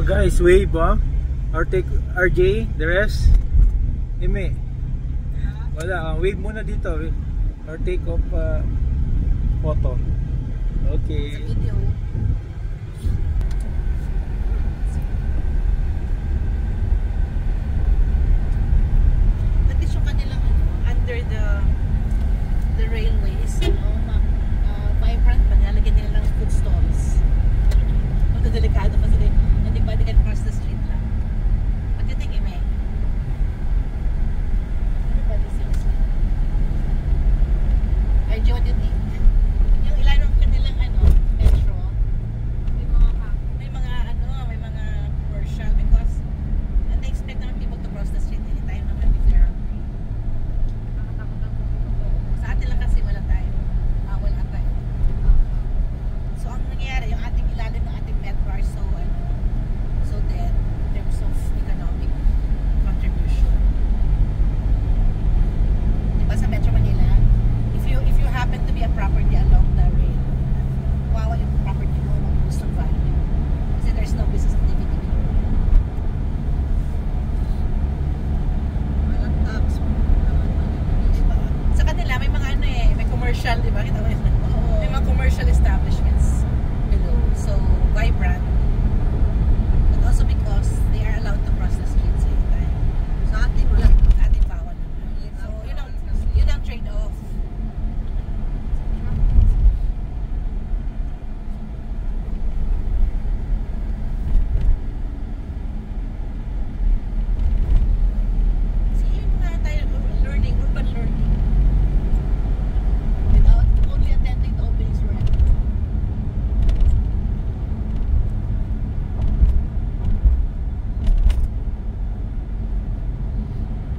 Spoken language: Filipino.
Guys, wave ba? Take RJ, the rest. Ime. Wala, wave muna dito. Or take off photo. Okay. Sa video. Pati yung kanilang under the railways, vibrant pa, nalagyan nila ng food stalls. Ito delikado kasi hindi pwede ka cross the street lang. Pagdating ime. Ano ba this is? RJ, what do you think? Yung ilan ng kanilang metro, may mga commercial because they expect naman people to cross the street anytime naman if they're hungry. Sa atin lang kasi wala tayo. Bawal ata eh. So ang nangyayari, yung ating ilalim ng ating metro are so dead in terms of economic contribution. Diba sa Metro Manila, if you happen to be a property along the rail, wawa yung property mo, mag-boost ng value. Kasi there's no business activity. Walang tax. Diba? Sa kanila, may mga may commercial, diba? Kita mo yun? May mga commercial establishments below. So, vibrant.